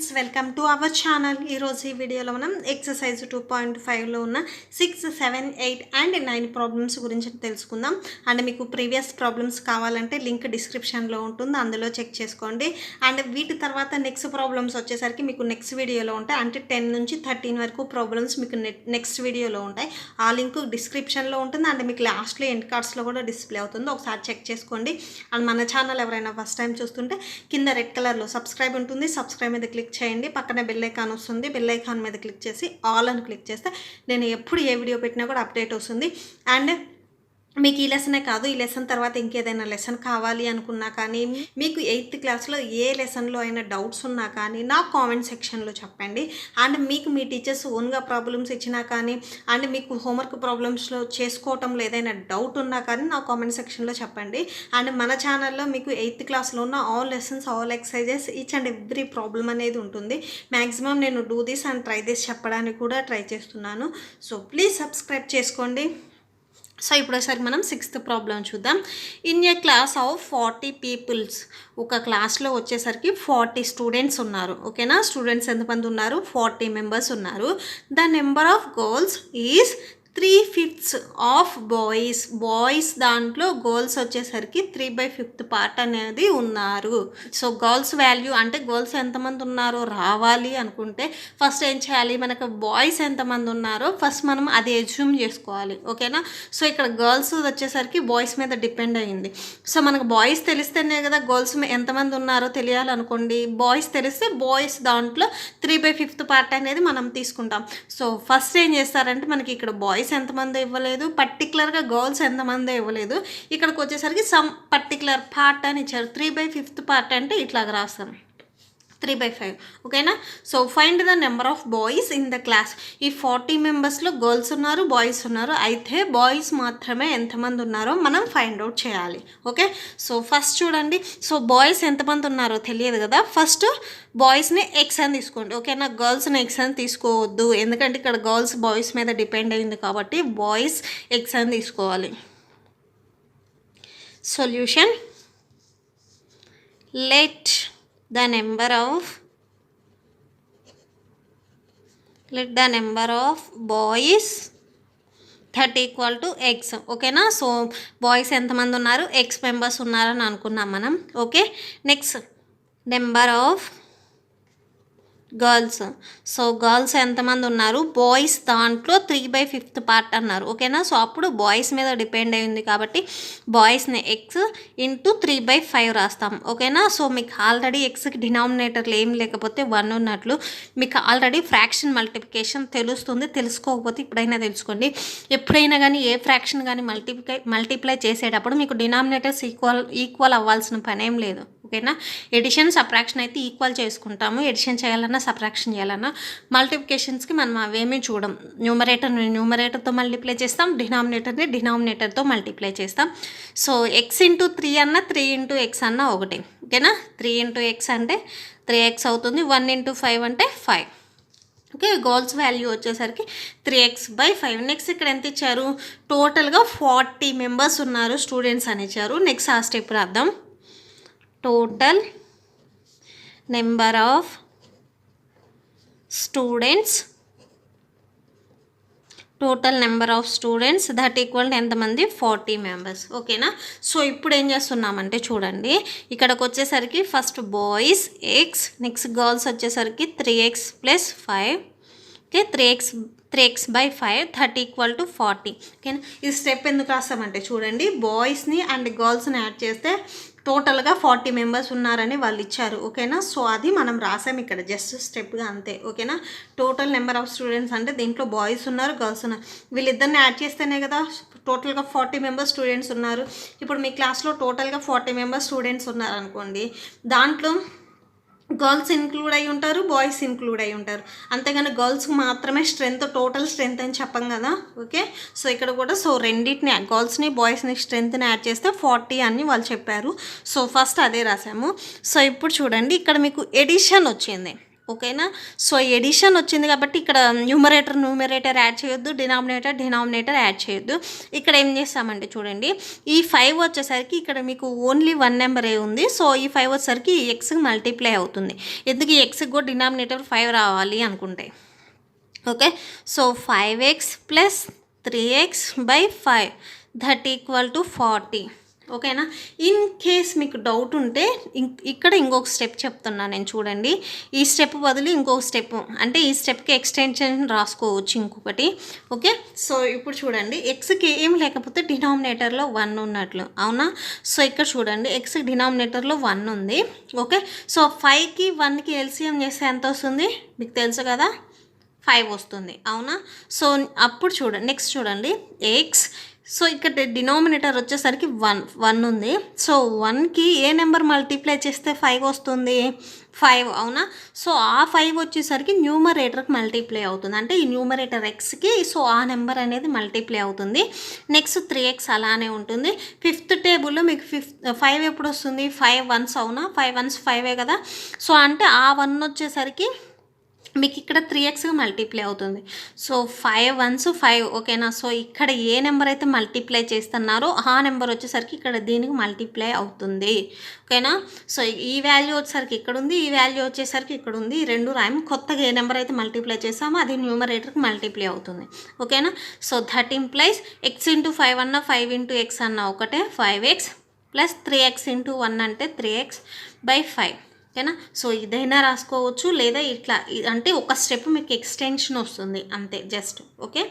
Friends, welcome to our channel. ఈరోజు ఈ వీడియోలో మనం ఎక్సర్సైజ్ 2.5లో ఉన్న 6, 7, 8 అండ్ 9 ప్రాబ్లమ్స్ గురించి తెలుసుకుందాం. అండ్ మీకు ప్రీవియస్ ప్రాబ్లమ్స్ కావాలంటే లింక్ డిస్క్రిప్షన్లో ఉంటుంది, అందులో చెక్ చేసుకోండి. అండ్ వీటి తర్వాత నెక్స్ట్ ప్రాబ్లమ్స్ వచ్చేసరికి మీకు నెక్స్ట్ వీడియోలో ఉంటాయి. అంటే 10 నుంచి 13 వరకు ప్రాబ్లమ్స్ మీకు నెక్స్ట్ వీడియోలో ఉంటాయి. ఆ లింక్ డిస్క్రిప్షన్లో ఉంటుంది. అండ్ మీకు లాస్ట్లో ఎండ్ కార్డ్స్లో కూడా డిస్ప్లే అవుతుంది, ఒకసారి చెక్ చేసుకోండి. అండ్ మన ఛానల్ ఎవరైనా ఫస్ట్ టైం చూస్తుంటే కింద రెడ్ కలర్లో సబ్స్క్రైబ్ ఉంటుంది, సబ్స్క్రైబ్ మీద క్లిక్ చేయండి. పక్కనే బెల్ ఐకాన్ వస్తుంది, బెల్ ఐకాన్ మీద క్లిక్ చేసి ఆల్ అని క్లిక్ చేస్తే నేను ఎప్పుడు ఏ వీడియో పెట్టినా కూడా అప్డేట్ వస్తుంది. అండ్ మీకు ఈ లెసనే కాదు, ఈ లెసన్ తర్వాత ఇంకేదైనా లెసన్ కావాలి అనుకున్నా కానీ, మీకు 8th క్లాస్లో ఏ లెసన్లో అయినా డౌట్స్ ఉన్నా కానీ నా కామెంట్ సెక్షన్లో చెప్పండి. అండ్ మీకు మీ టీచర్స్ ఓన్గా ప్రాబ్లమ్స్ ఇచ్చినా కానీ, అండ్ మీకు హోంవర్క్ ప్రాబ్లమ్స్లో చేసుకోవటంలో ఏదైనా డౌట్ ఉన్నా కానీ నా కామెంట్ సెక్షన్లో చెప్పండి. అండ్ మన ఛానల్లో మీకు 8th క్లాస్లో ఉన్న all lessons, all exercises, each and every problem అనేది ఉంటుంది. మ్యాక్సిమం నేను do this and try this చెప్పడానికి కూడా ట్రై చేస్తున్నాను. సో ప్లీజ్ సబ్స్క్రైబ్ చేసుకోండి. సో ఇప్పుడోసారి మనం 6th ప్రాబ్లం చూద్దాం. In a class of 40 peoples, ఒక క్లాస్లో వచ్చేసరికి 40 స్టూడెంట్స్ ఉన్నారు. ఓకేనా, స్టూడెంట్స్ ఎంతమంది ఉన్నారు? 40 మెంబర్స్ ఉన్నారు. The number of girls is 3/5 of boys దాంట్లో గర్ల్స్ వచ్చేసరికి 3/5 పార్ట్ అనేది ఉన్నారు. సో గర్ల్స్ వాల్యూ అంటే గర్ల్స్ ఎంతమంది ఉన్నారో రావాలి అనుకుంటే ఫస్ట్ ఏం చేయాలి, మనకు బాయ్స్ ఎంతమంది ఉన్నారో ఫస్ట్ మనం అది అజ్యూమ్ చేసుకోవాలి. ఓకేనా, సో ఇక్కడ గర్ల్స్ వచ్చేసరికి బాయ్స్ మీద డిపెండ్ అయ్యింది. సో మనకు బాయ్స్ తెలిస్తేనే కదా గర్ల్స్ ఎంతమంది ఉన్నారో తెలియాలనుకోండి. బాయ్స్ తెలిస్తే బాయ్స్ దాంట్లో 3/5 పార్ట్ అనేది మనం తీసుకుంటాం. సో ఫస్ట్ ఏం చేస్తారంటే మనకి ఇక్కడ బాయ్స్ ఎంతమంది ఇవ్వలేదు, పర్టికులర్గా గర్ల్స్ ఎంతమంది ఇవ్వలేదు. ఇక్కడికి వచ్చేసరికి సమ్ పర్టికులర్ పార్ట్ అని ఇచ్చారు. 3/5 పార్ట్ అంటే ఇట్లాగ రాస్తాం, 3/5. ఓకేనా, so find the number of boys in the class. ఈ 40 మెంబర్స్లో గర్ల్స్ ఉన్నారు, బాయ్స్ ఉన్నారు. అయితే బాయ్స్ మాత్రమే ఎంతమంది ఉన్నారో మనం ఫైండ్ అవుట్ చేయాలి. ఓకే, సో ఫస్ట్ చూడండి. సో బాయ్స్ ఎంతమంది ఉన్నారో తెలియదు కదా, ఫస్ట్ బాయ్స్ని ఎక్స్ అని తీసుకోండి. ఓకేనా, గర్ల్స్ని ఎక్స్ అని తీసుకోవద్దు, ఎందుకంటే ఇక్కడ గర్ల్స్ బాయ్స్ మీద డిపెండ్ అయింది కాబట్టి బాయ్స్ ఎక్స్ అని తీసుకోవాలి. Solution, let the number of boys that equal to x. ఓకేనా, సో బాయ్స్ ఎంతమంది ఉన్నారు? ఎక్స్ మెంబర్స్ ఉన్నారని అనుకున్నాం మనం. Okay, next number of girls. So girls ఎంతమంది ఉన్నారు? బాయ్స్ దాంట్లో 3/5 పార్ట్ అన్నారు. ఓకేనా, సో అప్పుడు బాయ్స్ మీద డిపెండ్ అయింది కాబట్టి బాయ్స్ని ఎక్స్ ఇంటూ 3/5 రాస్తాం. ఓకేనా, సో మీకు ఆల్రెడీ ఎక్స్కి డినామినేటర్లు ఏం లేకపోతే 1 ఉన్నట్లు, మీకు ఆల్రెడీ ఫ్రాక్షన్ మల్టిప్లికేషన్ తెలుస్తుంది. తెలుసుకోకపోతే ఇప్పుడైనా తెలుసుకోండి. ఎప్పుడైనా కానీ ఏ ఫ్రాక్షన్ కానీ మల్టిప్లై చేసేటప్పుడు మీకు డినామినేటర్స్ ఈక్వల్ అవ్వాల్సిన పని ఏం లేదు. ఓకేనా, ఎడిషన్ సబ్ట్రాక్షన్ అయితే ఈక్వల్ చేసుకుంటాము. ఎడిషన్ చేయాలన్నా సబ్ట్రాక్షన్ చేయాలన్నా, మల్టిప్లికేషన్స్కి మనం అవేమీ చూడం. న్యూమరేటర్తో మల్టిప్లై చేస్తాం, డినామినేటర్తో మల్టిప్లై చేస్తాం. సో ఎక్స్ ఇంటూ 3 అన్న 3 ఇంటూ ఎక్స్ అన్న ఒకటి. ఓకేనా, 3 ఇంటూ ఎక్స్ అంటే 3x అవుతుంది, 1 ఇంటూ 5 అంటే 5. ఓకే, గర్ల్స్ వాల్యూ వచ్చేసరికి 3x/5. నెక్స్ట్ ఇక్కడ ఎంత ఇచ్చారు? టోటల్గా 40 మెంబర్స్ ఉన్నారు స్టూడెంట్స్ అని ఇచ్చారు. నెక్స్ట్ ఆ స్టెప్ రాద్దాం. total number of students that equal ఎంతమంది? 40 మెంబర్స్. ఓకేనా, సో ఇప్పుడు ఏం చేస్తున్నామంటే చూడండి, ఇక్కడికి వచ్చేసరికి first boys X, next girls వచ్చేసరికి 3x + 5. Okay, 3x/5 that equal to 40. ఓకేనా, ఈ స్టెప్ ఎందుకు రాస్తామంటే చూడండి, బాయ్స్ని అండ్ గర్ల్స్ని యాడ్ చేస్తే టోటల్గా 40 మెంబర్స్ ఉన్నారని వాళ్ళు ఇచ్చారు. ఓకేనా, సో అది మనం రాసాం ఇక్కడ జస్ట్ స్టెప్గా అంతే. ఓకేనా, టోటల్ నెంబర్ ఆఫ్ స్టూడెంట్స్ అంటే దీంట్లో బాయ్స్ ఉన్నారు, గర్ల్స్ ఉన్నారు, వీళ్ళిద్దరిని యాడ్ చేస్తేనే కదా టోటల్గా 40 మెంబర్స్ స్టూడెంట్స్ ఉన్నారు. ఇప్పుడు మీ క్లాస్లో టోటల్గా 40 మెంబర్స్ స్టూడెంట్స్ ఉన్నారనుకోండి, దాంట్లో గర్ల్స్ ఇంక్లూడ్ అయి ఉంటారు, బాయ్స్ ఇంక్లూడ్ అయి ఉంటారు. అంతేగాని గర్ల్స్కి మాత్రమే టోటల్ స్ట్రెంత్ అని చెప్పం కదా. ఓకే, సో ఇక్కడ కూడా సో రెండింటిని, గర్ల్స్ని బాయ్స్ని స్ట్రెంత్ని యాడ్ చేస్తే 40 అని వాళ్ళు చెప్పారు. సో ఫస్ట్ అదే రాసాము. సో ఇప్పుడు చూడండి, ఇక్కడ మీకు ఎడిషన్ వచ్చింది. ఓకేనా. సో ఎడిషన్ వచ్చింది కాబట్టి ఇక్కడ న్యూమరేటర్ యాడ్ చేయొద్దు, డినామినేటర్ యాడ్ చేయొద్దు. ఇక్కడ ఏం చేస్తామంటే చూడండి, ఈ 5 వచ్చేసరికి ఇక్కడ మీకు ఓన్లీ 1 నెంబరే ఉంది. సో ఈ 5 వచ్చేసరికి ఈ ఎక్స్కి మల్టిప్లై అవుతుంది. ఎందుకు ఈ ఎక్స్కి కూడా డినామినేటర్ 5 రావాలి అనుకుంటే. Okay, so 5x plus 3x/5 that equal to 40. ఓకేనా. ఇన్ కేస్ మీకు డౌట్ ఉంటే ఇక్కడ ఇంకొక స్టెప్ చెప్తున్నాను నేను, చూడండి. ఈ స్టెప్ బదులు ఇంకొక స్టెప్, అంటే ఈ స్టెప్కి ఎక్స్టెన్షన్ రాసుకోవచ్చు ఇంకొకటి. ఓకే, సో ఇప్పుడు చూడండి, ఎక్స్కి ఏం లేకపోతే డినామినేటర్లో 1 ఉన్నట్లు, అవునా. సో ఇక్కడ చూడండి, ఎక్స్ డినామినేటర్లో 1 ఉంది. ఓకే, సో 5కి 1కి ఎల్సిఎం చేస్తే ఎంత వస్తుంది మీకు తెలుసు కదా, 5 వస్తుంది, అవునా. సో అప్పుడు చూడండి, నెక్స్ట్ చూడండి ఎక్స్. సో ఇక్కడ డినామినేటర్ వచ్చేసరికి 1 ఉంది. సో 1కి ఏ నెంబర్ మల్టిప్లై చేస్తే 5 వస్తుంది, 5, అవునా. సో ఆ 5 వచ్చేసరికి న్యూమరేటర్కి మల్టిప్లై అవుతుంది, అంటే ఈ న్యూమరేటర్ ఎక్స్కి. సో ఆ నెంబర్ అనేది మల్టిప్లై అవుతుంది. నెక్స్ట్ 3x అలానే ఉంటుంది. 5th టేబుల్లో మీకు 5 ఎప్పుడు వస్తుంది, 5 1s, అవునా. 5 1s 5 కదా. సో అంటే ఆ 1 వచ్చేసరికి మీకు ఇక్కడ 3xగా మల్టిప్లై అవుతుంది. సో 5 1s 5, ఓకేనా. సో ఇక్కడ ఏ నెంబర్ అయితే మల్టిప్లై చేస్తున్నారో ఆ నెంబర్ వచ్చేసరికి ఇక్కడ దీనికి మల్టిప్లై అవుతుంది, ఓకేనా. సో ఈ వాల్యూ వచ్చేసరికి ఇక్కడ ఉంది, ఈ వాల్యూ వచ్చేసరికి ఇక్కడ ఉంది. ఈ రెండు రాయము, కొత్తగా ఏ నెంబర్ అయితే మల్టిప్లై చేస్తామో అది న్యూమరేటర్కి మల్టిప్లై అవుతుంది, ఓకేనా. సో దట్ ఇంప్లైస్ x × 5 అన్న 5 × x అన్న ఒకటే, 5x ప్లస్ 3x × 1 అంటే 3x/5, ఓకేనా. సో ఇదైనా రాసుకోవచ్చు, లేదా ఇట్లా, అంటే ఒక స్టెప్ మీకు ఎక్స్టెన్షన్ వస్తుంది అంతే, జస్ట్. ఓకే,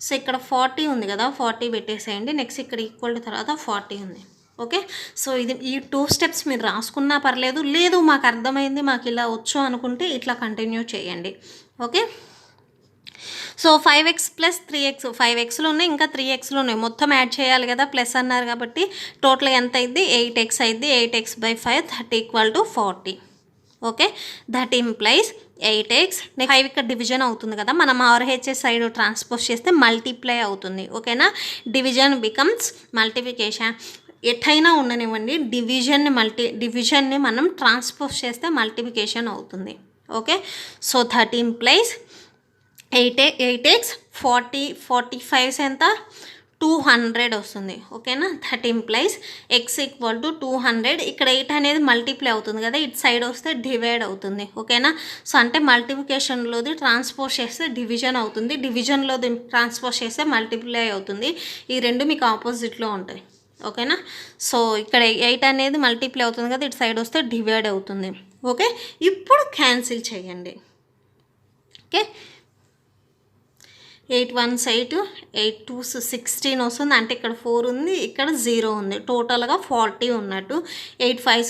సో ఇక్కడ 40 ఉంది కదా, 40 పెట్టేసేయండి. నెక్స్ట్ ఇక్కడ ఈక్వల్ తర్వాత 40 ఉంది. ఓకే, సో ఈ 2 స్టెప్స్ మీరు రాసుకున్నా పర్లేదు, లేదు మాకు అర్థమైంది మాకు ఇలా వచ్చు అనుకుంటే ఇట్లా కంటిన్యూ చేయండి. Okay, so 5x plus 3x, 5xలు ఉన్నాయి, ఇంకా 3xలు ఉన్నాయి, మొత్తం యాడ్ చేయాలి కదా, ప్లస్ అన్నారు కాబట్టి టోటల్ ఎంత అయింది, 8x అయింది. 8x/5 that equal to 40. Okay, that implies 8x. 5 ఇక్కడ డివిజన్ అవుతుంది కదా, మనం RHS సైడ్ ట్రాన్స్పోజ్ చేస్తే మల్టిప్లై అవుతుంది, ఓకేనా. Division becomes multiplication. ఎటైనా ఉండనివ్వండి, డివిజన్ని మనం ట్రాన్స్పోజ్ చేస్తే మల్టిప్లికేషన్ అవుతుంది. Okay, so that implies 8x 40 45 ఎంత 200 వస్తుంది, ఓకేనా. That implies x equal to 200. ఇక్కడ 8 అనేది మల్టిప్లై అవుతుంది కదా, ఇటు సైడ్ వస్తే డివైడ్ అవుతుంది, ఓకేనా. సో అంటే మల్టిప్లికేషన్లోది ట్రాన్స్పోజ్ చేస్తే డివిజన్ అవుతుంది, డివిజన్లోది ట్రాన్స్పోజ్ చేస్తే మల్టిప్లై అవుతుంది. ఈ రెండు మీకు ఆపోజిట్లో ఉంటాయి, ఓకేనా. సో ఇక్కడ 8 అనేది మల్టిప్లై అవుతుంది కదా, ఇటు సైడ్ వస్తే డివైడ్ అవుతుంది. ఓకే, ఇప్పుడు క్యాన్సిల్ చేయండి. ఓకే, 8 1s 8, 8 2s 16 వస్తుంది, అంటే ఇక్కడ 4 ఉంది, ఇక్కడ 0 ఉంది, టోటల్గా 40 ఉన్నట్టు. 8 5s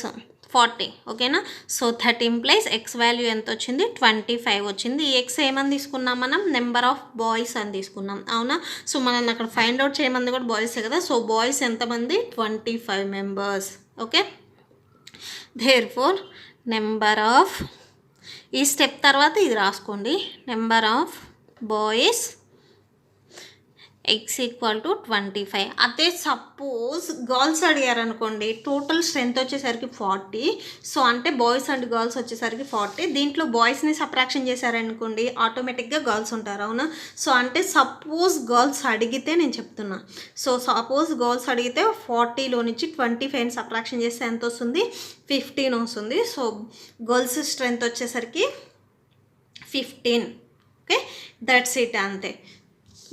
40, ఓకేనా. So that implies X value ఎంత వచ్చింది, 25 వచ్చింది. ఈ ఎక్స్ ఏమని తీసుకున్నాం మనం, నెంబర్ ఆఫ్ బాయ్స్ అని తీసుకున్నాం, అవునా. సో మనం అక్కడ ఫైండ్ అవుట్ చేయమంది కూడా బాయ్సే కదా. సో బాయ్స్ ఎంతమంది, 25 members. Okay, therefore number of, ఈ స్టెప్ తర్వాత ఇది రాసుకోండి, number of boys x equal to 25. అదే సపోజ్ గర్ల్స్ అడిగారు అనుకోండి, టోటల్ స్ట్రెంత్ వచ్చేసరికి 40. సో అంటే బాయ్స్ అండ్ గర్ల్స్ వచ్చేసరికి 40. దీంట్లో బాయ్స్ని సబ్ట్రాక్షన్ చేశారనుకోండి, ఆటోమేటిక్గా గర్ల్స్ ఉంటారు, అవునా. సో అంటే సపోజ్ గర్ల్స్ అడిగితే నేను చెప్తున్నా. సో సపోజ్ గర్ల్స్ అడిగితే 40లో నుంచి 25ని సబ్ట్రాక్షన్ చేస్తే ఎంత వస్తుంది, 15 వస్తుంది. సో గర్ల్స్ స్ట్రెంత్ వచ్చేసరికి 15. ఓకే, దట్స్ ఇట్, అంతే.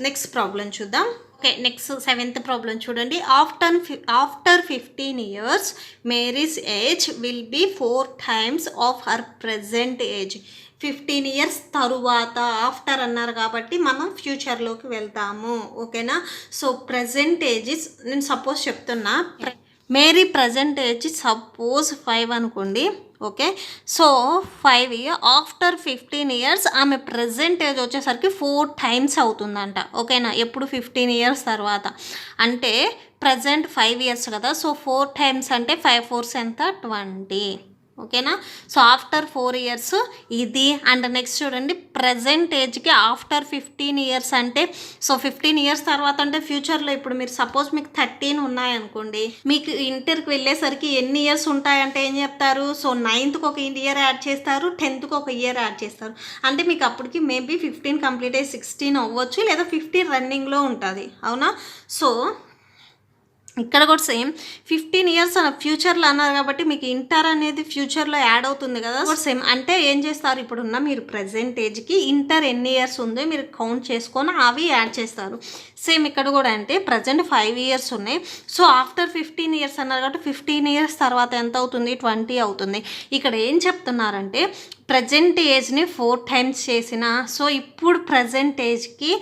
నెక్స్ట్ ప్రాబ్లం చూద్దాం. ఓకే, నెక్స్ట్ 7th ప్రాబ్లం చూడండి. After 15 years Mary's age will be 4 times of her present age. 15 years తరువాత, ఆఫ్టర్ అన్నారు కాబట్టి మనం ఫ్యూచర్లోకి వెళ్తాము, ఓకేనా. సో ప్రజెంట్ ఏజ్ నేను సపోజ్ చెప్తున్నా, మేరీ ప్రజెంట్ ఏజ్ సపోజ్ 5 అనుకోండి, ఓకే. సో 5 ఆఫ్టర్ 15 years ఆమె ప్రజెంట్ ఏజ్ వచ్చేసరికి 4 times అవుతుందంట, ఓకేనా. ఎప్పుడు 15 years తర్వాత, అంటే ప్రజెంట్ 5 years కదా. సో 4 times అంటే 5 4s ఎంత 20, ఓకేనా. సో ఆఫ్టర్ 4 ఇయర్స్ ఇది. అండ్ నెక్స్ట్ చూడండి, ప్రజెంట్ ఏజ్కి ఆఫ్టర్ 15 ఇయర్స్ అంటే, సో 15 ఇయర్స్ తర్వాత అంటే ఫ్యూచర్లో ఇప్పుడు మీరు సపోజ్ మీకు 13 ఉన్నాయనుకోండి, మీకు ఇంటర్కి వెళ్ళేసరికి ఎన్ని ఇయర్స్ ఉంటాయంటే ఏం చెప్తారు, సో 9th ఒక ఇయర్ యాడ్ చేస్తారు, 10th ఒక ఇయర్ యాడ్ చేస్తారు. అంటే మీకు అప్పటికి మేబీ 15 కంప్లీట్ అయ్యి 16 అవ్వచ్చు, లేదా 15 రన్నింగ్లో ఉంటుంది. అవునా. సో ఇక్కడ కూడా సేమ్ 15 ఇయర్స్ ఫ్యూచర్లో అన్నారు కాబట్టి మీకు ఇంటర్ అనేది ఫ్యూచర్లో యాడ్ అవుతుంది కదా. సేమ్ అంటే ఏం చేస్తారు, ఇప్పుడున్న మీరు ప్రజెంట్ ఏజ్కి ఇంటర్ ఎన్ని ఇయర్స్ ఉందో మీరు కౌంట్ చేసుకొని అవి యాడ్ చేస్తారు. సేమ్ ఇక్కడ కూడా అంటే ప్రజెంట్ 5 ఇయర్స్ ఉన్నాయి. సో ఆఫ్టర్ 15 ఇయర్స్ అన్నారు కాబట్టి 15 ఇయర్స్ తర్వాత ఎంత అవుతుంది, 20 అవుతుంది. ఇక్కడ ఏం చెప్తున్నారంటే ప్రజెంట్ ఏజ్ని 4 టైమ్స్ చేసిన, సో ఇప్పుడు ప్రజెంట్ ఏజ్కి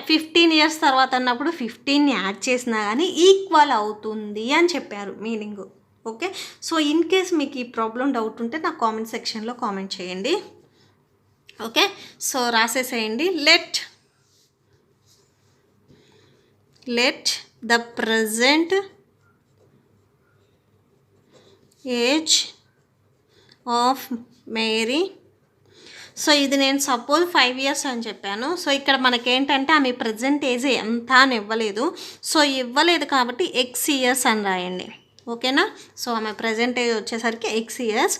15 ఇయర్స్ తర్వాత అన్నప్పుడు 15ని యాడ్ చేసినా కానీ ఈక్వల్ అవుతుంది అని చెప్పారు meaning. Okay. So in case మీకు ఈ ప్రాబ్లం డౌట్ ఉంటే నా కామెంట్ సెక్షన్లో కామెంట్ చేయండి. ఓకే. సో రాసేసేయండి. Let the present age of Mary. So ఇది నేను సపోజ్ 5 ఇయర్స్ అని చెప్పాను. సో ఇక్కడ మనకేంటంటే ఆమె ప్రజెంట్ ఏజ్ ఎంత అని ఇవ్వలేదు. సో ఇవ్వలేదు కాబట్టి ఎక్స్ ఇయర్స్ అని రాయండి. ఓకేనా. సో ఆమె ప్రజెంట్ ఏజ్ వచ్చేసరికి X years.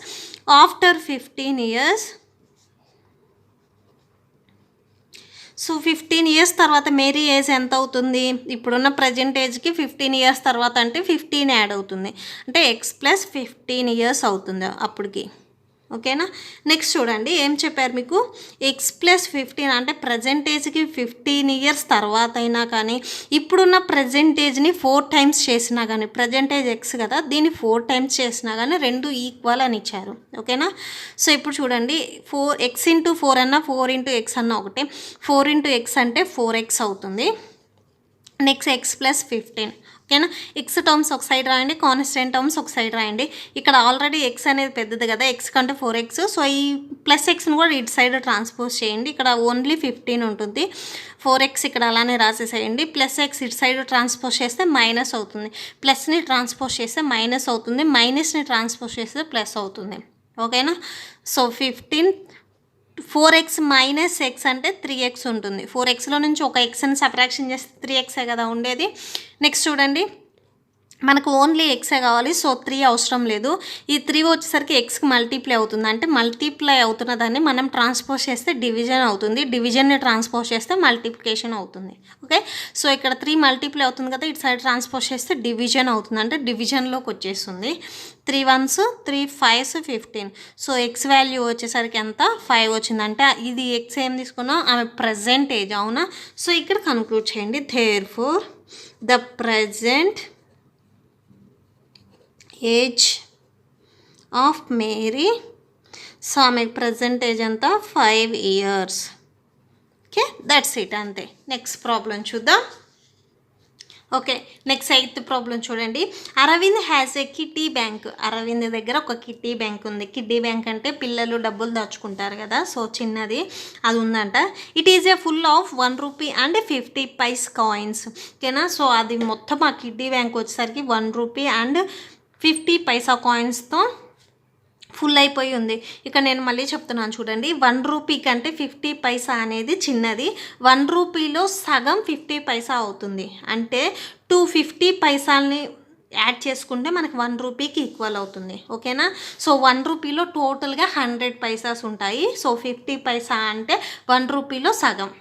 After 15 years, so 15 years తర్వాత మేరీ ఏజ్ ఎంత అవుతుంది, ఇప్పుడున్న ప్రజెంట్ ఏజ్కి 15 ఇయర్స్ తర్వాత అంటే 15 యాడ్ అవుతుంది, అంటే ఎక్స్ ప్లస్ 15 ఇయర్స్ అవుతుంది అప్పటికి. ఓకేనా. నెక్స్ట్ చూడండి ఏం చెప్పారు మీకు, ఎక్స్ ప్లస్ 15 అంటే ప్రజెంట్ ఏజ్కి 15 ఇయర్స్ తర్వాత అయినా కానీ ఇప్పుడున్న ప్రజెంట్ ఏజ్ని 4 టైమ్స్ చేసినా కానీ, ప్రజెంట్ ఏజ్ ఎక్స్ కదా, దీన్ని 4 టైమ్స్ చేసినా కానీ 2 ఈక్వల్ అని ఇచ్చారు. ఓకేనా. సో ఇప్పుడు చూడండి, 4x ఇంటూ 4 అన్నా 4 ఇంటూ ఎక్స్ అన్నా ఒకటే. 4 ఇంటూ ఎక్స్ అంటే 4x అవుతుంది. Next X plus 15. ఓకేనా. ఎక్స్ టర్మ్స్ ఒక సైడ్ రాయండి, కాన్స్టెంట్ టర్మ్స్ ఒక సైడ్ రాయండి. ఇక్కడ ఆల్రెడీ ఎక్స్ అనేది పెద్దది కదా, ఎక్స్ కంటే 4x. సో ఈ ప్లస్ ఎక్స్ని కూడా ఇటు సైడ్ ట్రాన్స్పోజ్ చేయండి. ఇక్కడ ఓన్లీ 15 ఉంటుంది. 4x ఇక్కడ అలానే రాసేసేయండి. ప్లస్ ఎక్స్ ఇటు సైడ్ ట్రాన్స్పోజ్ చేస్తే మైనస్ అవుతుంది, ప్లస్ని ట్రాన్స్పోజ్ చేస్తే మైనస్ అవుతుంది, మైనస్ని ట్రాన్స్పోజ్ చేస్తే ప్లస్ అవుతుంది. ఓకేనా. సో 15 4x మైనస్ ఎక్స్ అంటే 3x ఉంటుంది. 4xలో నుంచి ఒక ఎక్స్ని సబ్ట్రాక్షన్ చేస్తే 3xే కదా ఉండేది. నెక్స్ట్ చూడండి, మనకు ఓన్లీ ఎక్సే కావాలి. సో 3 అవసరం లేదు. ఈ 3 వచ్చేసరికి ఎక్స్కి మల్టీప్లై అవుతుంది, అంటే మల్టీప్లై అవుతున్న దాన్ని మనం ట్రాన్స్పోజ్ చేస్తే డివిజన్ అవుతుంది, డివిజన్ని ట్రాన్స్పోజ్ చేస్తే మల్టిప్లికేషన్ అవుతుంది. ఓకే. సో ఇక్కడ 3 మల్టీప్లై అవుతుంది కదా, ఇటు సైడ్ ట్రాన్స్పోజ్ చేస్తే డివిజన్ అవుతుంది, అంటే డివిజన్లోకి వచ్చేస్తుంది. 3 1s 3 5s 15. So X value వచ్చేసరికి ఎంత, 5 వచ్చిందంటే ఇది ఎక్స్ ఏం తీసుకున్నాం, ఆమె ప్రజెంట్ ఏజ్. అవునా. సో ఇక్కడ కన్క్లూడ్ చేయండి. Therefore the present age of Mary. So ఆమెకు ప్రజెంట్ ఏజ్ అంతా 5 ఇయర్స్. ఓకే, దట్స్ ఇట్, అంతే. నెక్స్ట్ ప్రాబ్లం చూద్దాం. ఓకే, నెక్స్ట్ 8th ప్రాబ్లం చూడండి. Arvind has a kiddy bank. Arvind దగ్గర ఒక కిడ్డీ బ్యాంక్ ఉంది. కిడ్డీ బ్యాంక్ అంటే పిల్లలు డబ్బులు దాచుకుంటారు కదా, సో చిన్నది అది ఉందంట. It is a full of 1 rupee and 50 paise coins. ఓకేనా. సో అది మొత్తం ఆ కిడ్డీ బ్యాంక్ వచ్చేసరికి 1 రూపీ అండ్ 50 పైసా కాయిన్స్తో ఫుల్ అయిపోయి ఉంది. ఇక నేను మళ్ళీ చెప్తున్నాను చూడండి, 1 రూపీ కంటే 50 పైసా అనేది చిన్నది. 1 రూపీలో సగం 50 పైసా అవుతుంది, అంటే 250 పైసాలని యాడ్ చేసుకుంటే మనకి 1 రూపీకి ఈక్వల్ అవుతుంది. ఓకేనా. సో 1 రూపీలో టోటల్గా 100 పైసాస్ ఉంటాయి. సో 50 పైసా అంటే 1 రూపీలో సగం.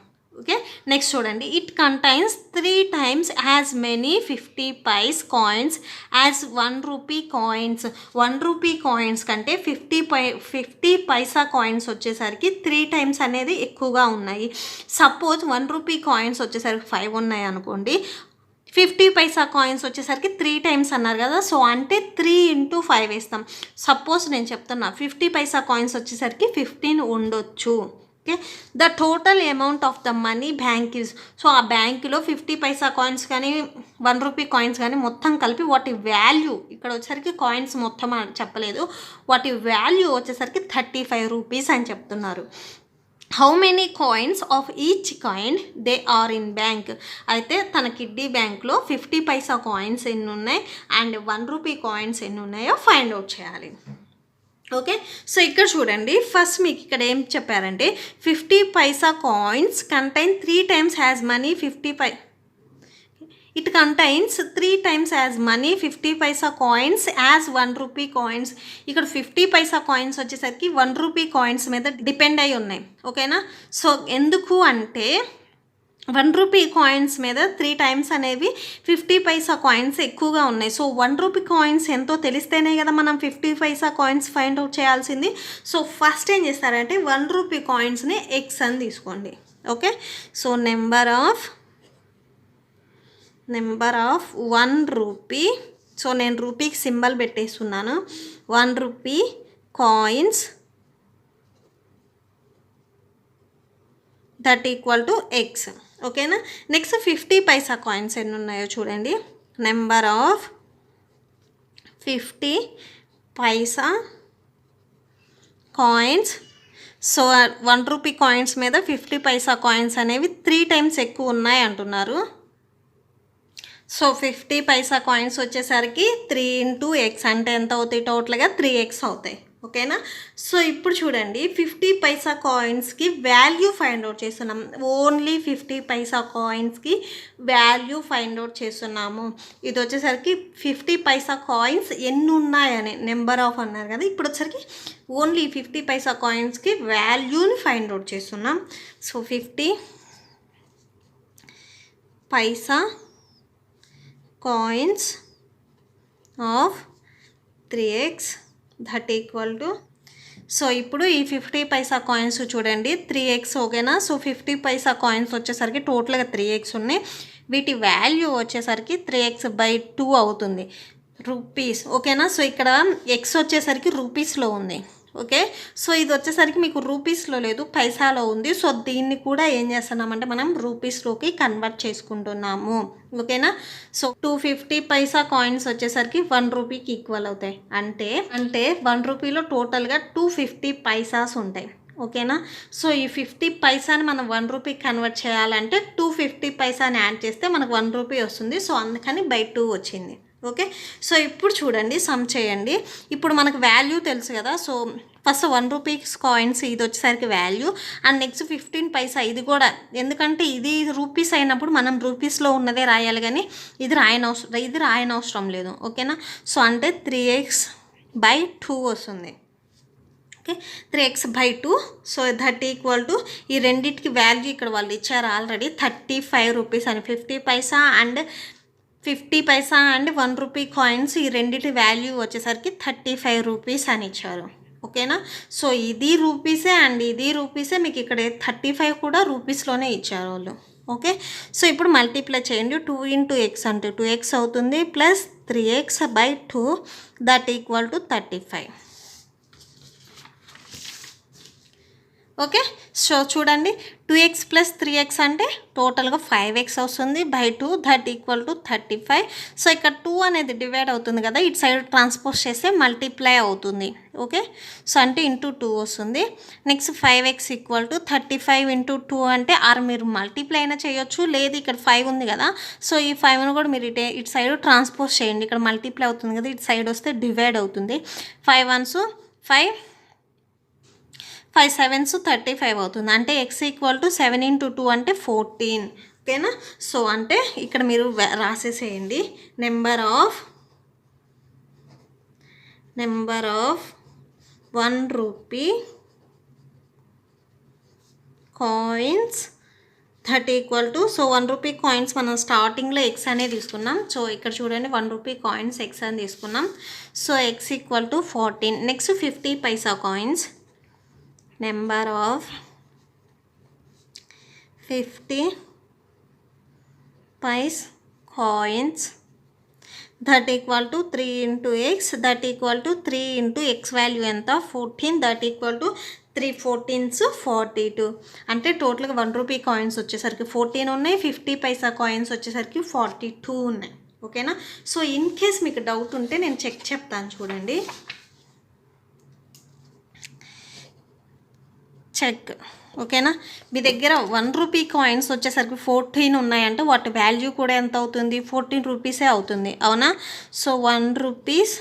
ఓకే. నెక్స్ట్ చూడండి, it contains 3 times as many 50 paise coins as 1 rupee coins. 1 rupee coins కంటే 50 పైసా కాయిన్స్ వచ్చేసరికి 3 times అనేది ఎక్కువగా ఉన్నాయి. సపోజ్ 1 రూపీ కాయిన్స్ వచ్చేసరికి 5 ఉన్నాయి అనుకోండి, 50 పైసా కాయిన్స్ వచ్చేసరికి 3 times అన్నారు కదా, సో అంటే 3 into 5 వేస్తాం. సపోజ్ నేను చెప్తున్నా 50 పైసా కాయిన్స్ వచ్చేసరికి 15 ఉండొచ్చు. Okay. The total amount of the money bank is. So ఆ బ్యాంకులో 50 పైసా కాయిన్స్ కానీ 1 రూపీ కాయిన్స్ కానీ మొత్తం కలిపి వాటి వాల్యూ, ఇక్కడ వచ్చేసరికి కాయిన్స్ మొత్తం చెప్పలేదు, వాటి వాల్యూ వచ్చేసరికి 35 రూపీస్ అని చెప్తున్నారు. How many coins of each coin they are in bank. అయితే తన కిడ్డీ బ్యాంక్లో 50 పైసా కాయిన్స్ ఎన్ని ఉన్నాయి అండ్ 1 రూపీ కాయిన్స్ ఎన్ని ఉన్నాయో ఫైండ్ అవుట్ చేయాలి. ఓకే. సో ఇక్కడ చూడండి, ఫస్ట్ మీకు ఇక్కడ ఏం చెప్పారంటే 50 paisa coins contain 3 times has money 50 it contains 3 times as money 50 paisa coins as 1 rupee coins. ఇక్కడ 50 పైసా కాయిన్స్ వచ్చేసరికి 1 రూపీ కాయిన్స్ మీద డిపెండ్ అయి ఉన్నాయి. ఓకేనా. సో ఎందుకు అంటే 1 రూపీ కాయిన్స్ మీద 3 టైమ్స్ అనేవి 50 పైసా కాయిన్స్ ఎక్కువగా ఉన్నాయి. సో 1 రూపీ కాయిన్స్ ఎంతో తెలిస్తేనే కదా మనం 50 పైసా కాయిన్స్ ఫైండ్ అవుట్ చేయాల్సింది. సో ఫస్ట్ ఏం చేస్తారంటే 1 రూపీ కాయిన్స్ని ఎక్స్ అని తీసుకోండి. Okay. So number of 1 rupee, so నేను రూపీకి సింబల్ పెట్టేస్తున్నాను, 1 rupee coins that equal to X. ఓకేనా. నెక్స్ట్ 50 పైసా కాయిన్స్ ఎన్ని ఉన్నాయో చూడండి. Number of 50 paisa coins, so 1 rupee coins మీద 50 పైసా కాయిన్స్ అనేవి 3 టైమ్స్ ఎక్కువ ఉన్నాయి అంటున్నారు. సో 50 పైసా కాయిన్స్ వచ్చేసరికి 3 ఇంటూ ఎక్స్ అంటే ఎంత అవుతాయి, టోటల్గా 3x అవుతాయి. ఓకేనా. సో ఇప్పుడు చూడండి, 50 పైసా కాయిన్స్కి వాల్యూ ఫైండ్ అవుట్ చేస్తున్నాం. ఓన్లీ 50 పైసా కాయిన్స్కి వాల్యూ ఫైండ్ అవుట్ చేస్తున్నాము. ఇది వచ్చేసరికి 50 పైసా కాయిన్స్ ఎన్ని ఉన్నాయని నెంబర్ ఆఫ్ అన్నారు కదా, ఇప్పుడు వచ్చేసరికి ఓన్లీ 50 పైసా కాయిన్స్కి వాల్యూని ఫైండ్ అవుట్ చేస్తున్నాం. So 50 paisa coins of 3x that equal to, so ఇప్పుడు ఈ 50 పైసా కాయిన్స్ చూడండి 3x. ఓకేనా. సో 50 పైసా కాయిన్స్ వచ్చేసరికి టోటల్గా 3x ఉన్నాయి. వీటి వాల్యూ వచ్చేసరికి 3x/2 అవుతుంది రూపీస్. ఓకేనా. సో ఇక్కడ ఎక్స్ వచ్చేసరికి రూపీస్లో ఉంది. ఓకే. సో ఇది వచ్చేసరికి మీకు రూపీస్లో లేదు, పైసాలో ఉంది. సో దీన్ని కూడా ఏం చేస్తున్నామంటే మనం రూపీస్లోకి కన్వర్ట్ చేసుకుంటున్నాము. ఓకేనా. సో 250 పైసా కాయిన్స్ వచ్చేసరికి 1 రూపీకి ఈక్వల్ అవుతాయి. అంటే 1 రూపీలో టోటల్గా 250 పైసాస్ ఉంటాయి. ఓకేనా. సో ఈ 50 పైసాని మనం 1 రూపీకి కన్వర్ట్ చేయాలంటే 250 పైసాని యాడ్ చేస్తే మనకు 1 రూపీ వస్తుంది. సో అందుకని /2 వచ్చింది. ఓకే. సో ఇప్పుడు చూడండి, సమ్ చేయండి. ఇప్పుడు మనకు వాల్యూ తెలుసు కదా. సో ఫస్ట్ 1 రూపీస్ కాయిన్స్ ఇది వచ్చేసరికి వాల్యూ, అండ్ నెక్స్ట్ 15 పైసా ఇది కూడా, ఎందుకంటే ఇది రూపీస్ అయినప్పుడు మనం రూపీస్లో ఉన్నదే రాయాలి, కానీ ఇది రాయనవసరం లేదు. ఓకేనా. సో అంటే 3x/2 వస్తుంది. Okay. 3x/2. So that equal to, ఈ రెండింటికి వాల్యూ ఇక్కడ వాళ్ళు ఇచ్చారు ఆల్రెడీ 35 రూపీస్ అని. 50 పైసా అండ్ 1 రూపీ కాయిన్స్ ఈ రెండింటి వాల్యూ వచ్చేసరికి 35 రూపీస్ అని ఇచ్చారు. ఓకేనా. సో ఇది రూపీసే అండ్ ఇది రూపీసే, మీకు ఇక్కడ 35 కూడా రూపీస్లోనే ఇచ్చారు వాళ్ళు. ఓకే. సో ఇప్పుడు మల్టిప్లై చేయండి. 2 ఇంటూ ఎక్స్ అంటే 2x అవుతుంది, plus 3x/2 that equal to 35. Okay. So చూడండి, 2x ప్లస్ 3x అంటే టోటల్గా 5x వస్తుంది /2 దట్ ఈక్వల్ టు 35. సో ఇక్కడ 2 అనేది డివైడ్ అవుతుంది కదా, ఇటు సైడ్ ట్రాన్స్పోజ్ చేస్తే మల్టిప్లై అవుతుంది. ఓకే. సో అంటే ఇంటూ 2 వస్తుంది. Next 5x equal to 35 into 2 అంటే మీరు మల్టిప్లై అయినా చేయొచ్చు, లేదు ఇక్కడ 5 ఉంది కదా, సో ఈ 5ను కూడా మీరు ఇటు సైడ్ ట్రాన్స్పోజ్ చేయండి. ఇక్కడ మల్టిప్లై అవుతుంది కదా, ఇటు సైడ్ వస్తే డివైడ్ అవుతుంది. 5 1s 5, 5 7s 35 అవుతుంది. అంటే x ఈక్వల్ టు 7 ఇంటూ 2 అంటే 14. ఓకేనా. సో అంటే ఇక్కడ మీరు రాసేసేయండి, number of 1 rupee coins that equal to, so 1 rupee coins మనం స్టార్టింగ్లో ఎక్స్ అనేది తీసుకున్నాం. సో ఇక్కడ చూడండి 1 రూపీ కాయిన్స్ ఎక్స్ అని తీసుకున్నాం. So x equal to 14. Next 50 paisa coins, number of 50 paisa coins that equal to 3 into X that equal to 3 into X value ఎంత 14 that equal to 3 14s 42. అంటే టోటల్గా 1 రూపీ కాయిన్స్ వచ్చేసరికి 14 ఉన్నాయి, 50 పైసా కాయిన్స్ వచ్చేసరికి 42 ఉన్నాయి. ఓకేనా. సో ఇన్ కేస్ మీకు డౌట్ ఉంటే నేను చెప్తాను చూడండి. చెక్. ఓకేనా. మీ దగ్గర 1 రూపీ కాయిన్స్ వచ్చేసరికి 14 ఉన్నాయంటే వాటి వాల్యూ కూడా ఎంత అవుతుంది, 14 రూపీసే అవుతుంది. అవునా. So 1 rupees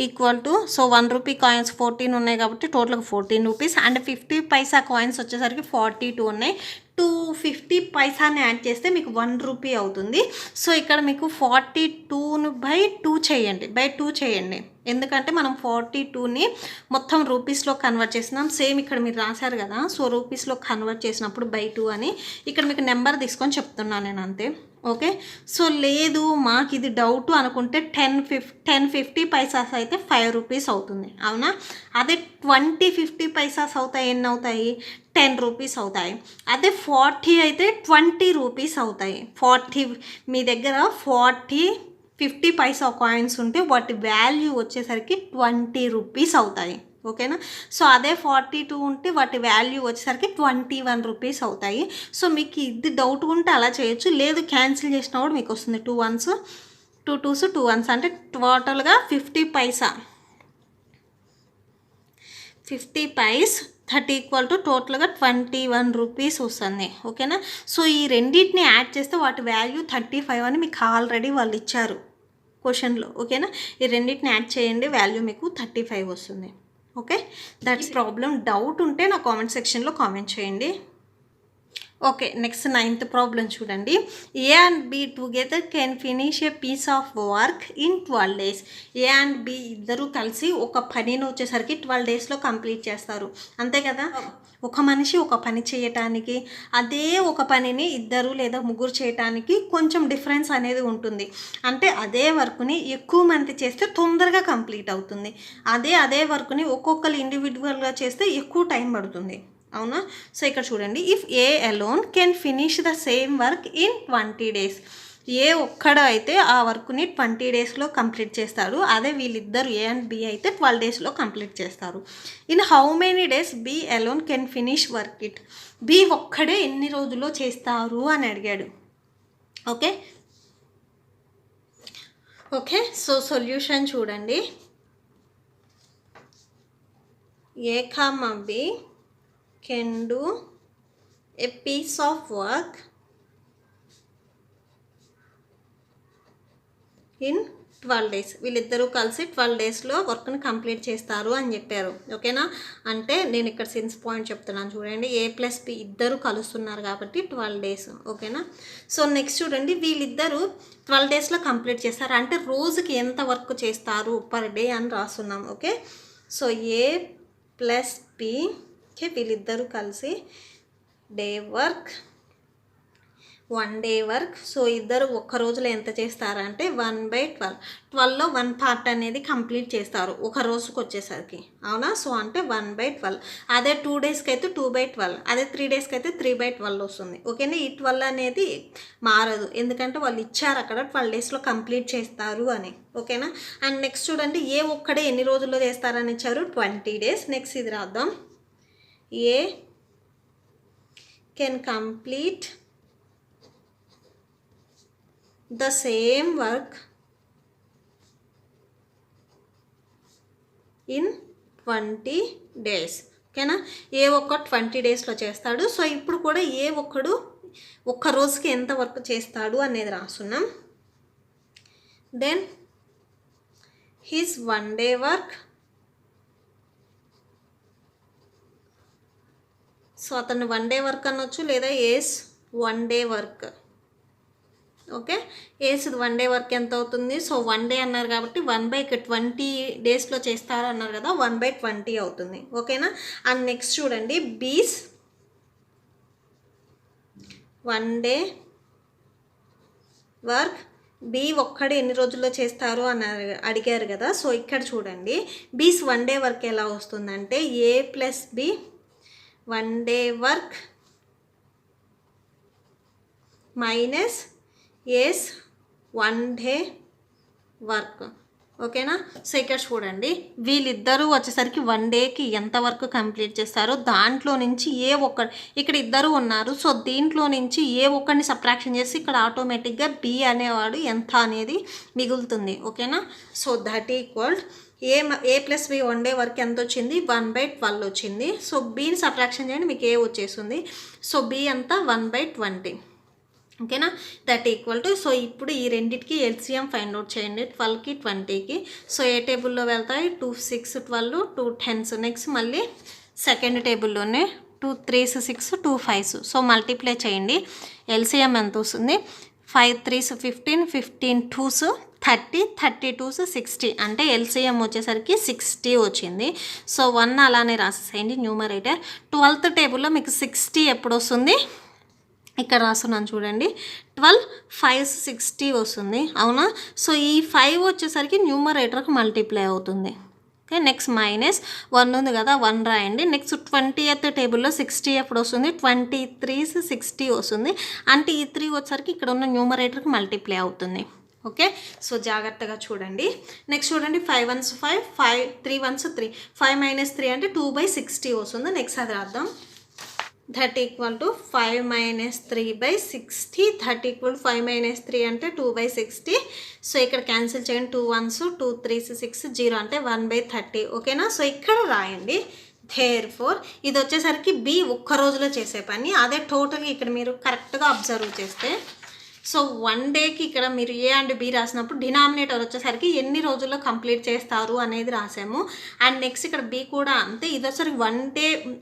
equal to so 1 rupee coins 14 ఉన్నాయి కాబట్టి టోటల్గా 14 రూపీస్ అండ్ 50 పైసా కాయిన్స్ వచ్చేసరికి 42 ఉన్నాయి. 250 పైసాని యాడ్ చేస్తే మీకు 1 రూపీ అవుతుంది. సో ఇక్కడ మీకు 42ను బై 2 చేయండి. ఎందుకంటే మనం 42ని మొత్తం రూపీస్లో కన్వర్ట్ చేసినాం. సేమ్ ఇక్కడ మీరు రాశారు కదా, సో రూపీస్లో కన్వర్ట్ చేసినప్పుడు బై 2 అని ఇక్కడ మీకు నెంబర్ తీసుకొని చెప్తున్నాను నేను అంతే. ఓకే, సో లేదు మాకు ఇది డౌట్ అనుకుంటే 1050 పైసాస్ అయితే 5 రూపీస్ అవుతుంది, అవునా? అదే 2050 పైసాస్ అవుతాయి, ఎన్ని అవుతాయి? 10 రూపీస్ అవుతాయి. అదే 40 అయితే 20 రూపీస్ అవుతాయి. 40 మీ దగ్గర 50 పైసా కాయిన్స్ ఉంటే వాటి వాల్యూ వచ్చేసరికి 20 రూపీస్ అవుతాయి. ఓకేనా? సో అదే 42 ఉంటే వాటి వాల్యూ వచ్చేసరికి 21 రూపీస్ అవుతాయి. సో మీకు ఇది డౌట్ ఉంటే అలా చేయొచ్చు, లేదు క్యాన్సిల్ చేసినా కూడా మీకు వస్తుంది 2 1s 2 2s 2 1s అంటే టోటల్గా 50 పైసా 50 పైస్ 30 ఈక్వల్ టు టోటల్గా 21 రూపీస్ వస్తుంది. ఓకేనా? సో ఈ రెండింటిని యాడ్ చేస్తే వాటి వాల్యూ 35 అని మీకు ఆల్రెడీ వాళ్ళు ఇచ్చారు క్వశ్చన్లో. ఓకేనా? ఈ రెండింటిని యాడ్ చేయండి, వాల్యూ మీకు 35 వస్తుంది. Okay, that's problem. డౌట్ ఉంటే నా కామెంట్ సెక్షన్లో కామెంట్ చేయండి. ఓకే, నెక్స్ట్ 9th ప్రాబ్లం చూడండి. A and B together can finish a piece of work in 12 days. A and B ఇద్దరు కలిసి ఒక పనిని వచ్చేసరికి 12 daysలో కంప్లీట్ చేస్తారు, అంతే కదా? ఒక మనిషి ఒక పని చేయటానికి అదే ఒక పనిని ఇద్దరు లేదా ముగ్గురు చేయటానికి కొంచెం డిఫరెన్స్ అనేది ఉంటుంది. అంటే అదే వర్క్ని ఎక్కువ మంది చేస్తే తొందరగా కంప్లీట్ అవుతుంది. అదే వర్క్ని ఒక్కొక్కరు ఇండివిజువల్గా చేస్తే ఎక్కువ టైం పడుతుంది, అవునా? సో ఇక్కడ చూడండి, if A alone can finish the same work in 20 days. ఏ ఒక్కడు అయితే ఆ వర్క్ని 20 daysలో కంప్లీట్ చేస్తాడు, అదే వీళ్ళిద్దరు ఏ అండ్ బి అయితే 12 daysలో కంప్లీట్ చేస్తారు. In how many days B alone can finish work it. B ఒక్కడే ఎన్ని రోజుల్లో చేస్తారు అని అడిగాడు. ఓకే, సో సొల్యూషన్ చూడండి. A comma b can do a piece of work in 12 days. వీళ్ళిద్దరూ కలిసి 12 daysలో వర్క్ని కంప్లీట్ చేస్తారు అని చెప్పారు. ఓకేనా? అంటే నేను ఇక్కడ సెన్స్ పాయింట్ చెప్తున్నాను చూడండి. ఏ ప్లస్ బి ఇద్దరు కలుస్తున్నారు కాబట్టి 12 days. ఓకేనా? సో నెక్స్ట్ చూడండి, వీళ్ళిద్దరూ 12 daysలో కంప్లీట్ చేస్తారు అంటే రోజుకి ఎంత వర్క్ చేస్తారు పర్ డే అని రాస్తున్నాం. ఓకే, సో ఏ ప్లస్ బి వీళ్ళిద్దరూ కలిసి day work 1 day work. So ఇద్దరు ఒక్క రోజులో ఎంత చేస్తారంటే 1/12. 12లో 1 part అనేది కంప్లీట్ చేస్తారు ఒక రోజుకి వచ్చేసరికి, అవునా? సో అంటే 1/12. అదే 2 daysకి అయితే 2/12, అదే 3 daysకి అయితే 3/12 వస్తుంది. ఓకేనా? ఈ 12 అనేది మారదు, ఎందుకంటే వాళ్ళు ఇచ్చారు అక్కడ 12 daysలో కంప్లీట్ చేస్తారు అని. ఓకేనా? అండ్ నెక్స్ట్ చూడండి, ఏ ఒక్కడే ఎన్ని రోజుల్లో చేస్తారని ఇచ్చారు? 20 days. నెక్స్ట్ ఇది రాద్దాం. A can complete the same work in 20 days. ఓకేనా? ఏ ఒక్క 20 daysలో చేస్తాడు. సో ఇప్పుడు కూడా ఏ ఒక్కడు ఒక్క రోజుకి ఎంత వర్క్ చేస్తాడు అనేది రాస్తున్నాం. Then his 1 day work, so అతను 1 day వర్క్ అనొచ్చు లేదా A's 1 day work. Okay, A's 1 day work ఎంత అవుతుంది? సో 1 day అన్నారు కాబట్టి 1/20 daysలో చేస్తారు అన్నారు కదా, 1/20 అవుతుంది. ఓకేనా? అండ్ నెక్స్ట్ చూడండి, బీస్ 1 day వర్క్. బి ఒక్కడే ఎన్ని రోజుల్లో చేస్తారు అని అడిగారు కదా. సో ఇక్కడ చూడండి, బీస్ 1 day వర్క్ ఎలా వస్తుందంటే a plus B 1 day work minus A's 1 day work. ఓకేనా? సో ఇక్కడ చూడండి, వీళ్ళిద్దరూ వచ్చేసరికి 1 dayకి ఎంత వర్క్ కంప్లీట్ చేస్తారో దాంట్లో నుంచి ఏ ఒక్కడు, ఇక్కడ ఇద్దరు ఉన్నారు, సో దీంట్లో నుంచి ఏ ఒక్కడిని సబ్ట్రాక్షన్ చేసి ఇక్కడ ఆటోమేటిక్గా బి అనేవాడు ఎంత అనేది మిగులుతుంది. ఓకేనా? So that equal A plus B 1 day work ఎంత వచ్చింది? 1/12 వచ్చింది. సో బీని సబ్ట్రాక్షన్ చేయండి, మీకు ఏ వచ్చేస్తుంది. సో బి అంతా 1/20. ఓకేనా, దట్ ఈక్వల్ టు, సో ఇప్పుడు ఈ రెండింటికి ఎల్సిఎం ఫైండ్ అవుట్ చేయండి. 12కి 20కి. సో ఏ టేబుల్లో వెళ్తాయి, 2 6 12 2 10s. నెక్స్ట్ మళ్ళీ సెకండ్ టేబుల్లోనే 2 3s 6 2 5s. సో మల్టిప్లై చేయండి. ఎల్సిఎం ఎంత వస్తుంది, 5 3s 15 15 2s 30 30 2s 60. అంటే ఎల్సిఎం వచ్చేసరికి 60 వచ్చింది. సో 1 అలానే రాసేసేయండి న్యూమరేటర్. 12th టేబుల్లో మీకు 60 ఎప్పుడు వస్తుంది, ఇక్కడ రాస్తున్నాను చూడండి, 12 5s 60 వస్తుంది, అవునా. సో ఈ 5 వచ్చేసరికి న్యూమరేటర్కి మల్టిప్లై అవుతుంది. ఓకే, నెక్స్ట్ -1 ఉంది కదా, 1 రాయండి. నెక్స్ట్ 20th టేబుల్లో 60 ఎప్పుడు వస్తుంది, 23s 60 వస్తుంది. అంటే ఈ 3 వచ్చేసరికి ఇక్కడ ఉన్న న్యూమరేటర్కి మల్టిప్లై అవుతుంది. ఓకే, సో జాగ్రత్తగా చూడండి. నెక్స్ట్ చూడండి, 5 1s 5 5 3 1s 3 5 - 3 అంటే 2/60 వస్తుంది. నెక్స్ట్ అది రాద్దాం. That equal to 5 - 3/60. That equal 5 - 3 అంటే 2/60. సో ఇక్కడ క్యాన్సిల్ చేయండి, 2 1s 2 3s 6 0 అంటే 1/30. ఓకేనా, సో ఇక్కడ రాయండి. దేర్ఫోర్ ఇది వచ్చేసరికి బి ఒక్క రోజులో చేసే పని. అదే టోటల్గా ఇక్కడ మీరు కరెక్ట్గా అబ్జర్వ్ చేస్తే, సో 1 డేకి ఇక్కడ మీరు ఏ అండ్ బి రాసినప్పుడు డినామినేటర్ వచ్చేసరికి ఎన్ని రోజుల్లో కంప్లీట్ చేస్తారు అనేది రాసాము. అండ్ నెక్స్ట్ ఇక్కడ బి కూడా అంతే, ఇది వచ్చేసరికి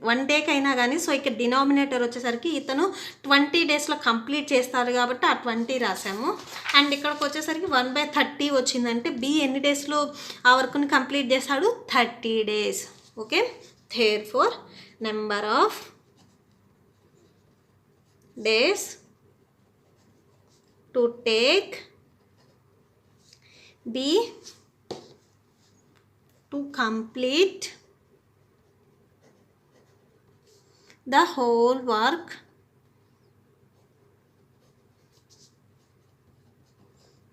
1 డేకి అయినా కానీ, సో ఇక్కడ డినామినేటర్ వచ్చేసరికి ఇతను 20 డేస్లో కంప్లీట్ చేస్తారు కాబట్టి ఆ 20 రాసాము. అండ్ ఇక్కడికి వచ్చేసరికి 1/30 వచ్చిందంటే బి ఎన్ని డేస్లో ఆ వర్క్ని కంప్లీట్ చేస్తాడు, 30 days. Okay, therefore number of days to take B to complete the whole work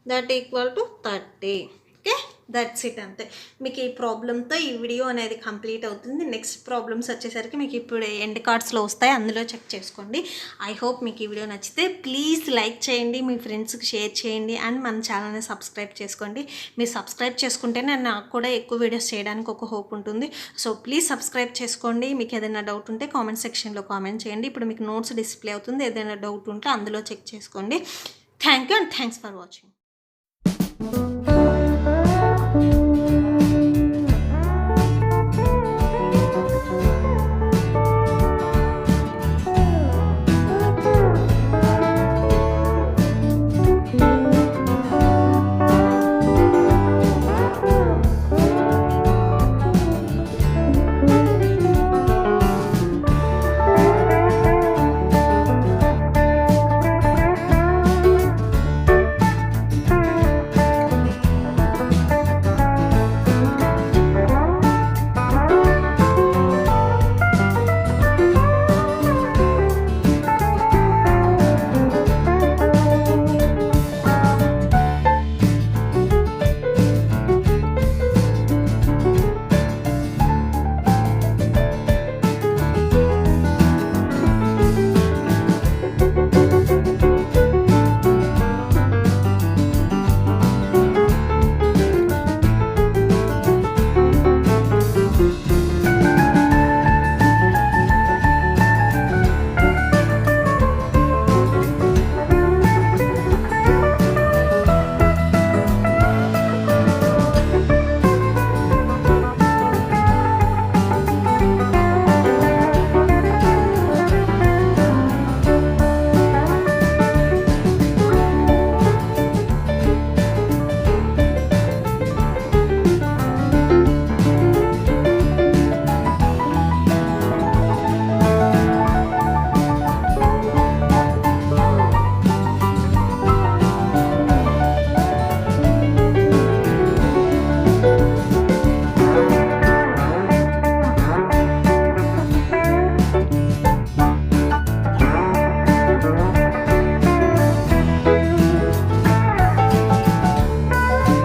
that equal to 30. Okay, that's it. అంతే, మీకు ఈ ప్రాబ్లంతో ఈ వీడియో అనేది కంప్లీట్ అవుతుంది. నెక్స్ట్ ప్రాబ్లమ్స్ వచ్చేసరికి మీకు ఇప్పుడు ఎండ్ కార్డ్స్లో వస్తాయి, అందులో చెక్ చేసుకోండి. ఐ హోప్ మీకు ఈ వీడియో నచ్చితే ప్లీజ్ లైక్ చేయండి, మీ ఫ్రెండ్స్కి షేర్ చేయండి, అండ్ మన ఛానల్ని సబ్స్క్రైబ్ చేసుకోండి. మీరు సబ్స్క్రైబ్ చేసుకుంటేనే నాకు కూడా ఎక్కువ వీడియోస్ చేయడానికి ఒక హోప్ ఉంటుంది. సో ప్లీజ్ సబ్స్క్రైబ్ చేసుకోండి. మీకు ఏదైనా డౌట్ ఉంటే కామెంట్ సెక్షన్లో కామెంట్ చేయండి. ఇప్పుడు మీకు నోట్స్ డిస్ప్లే అవుతుంది, ఏదైనా డౌట్ ఉంటే అందులో చెక్ చేసుకోండి. Thank you and thanks for watching.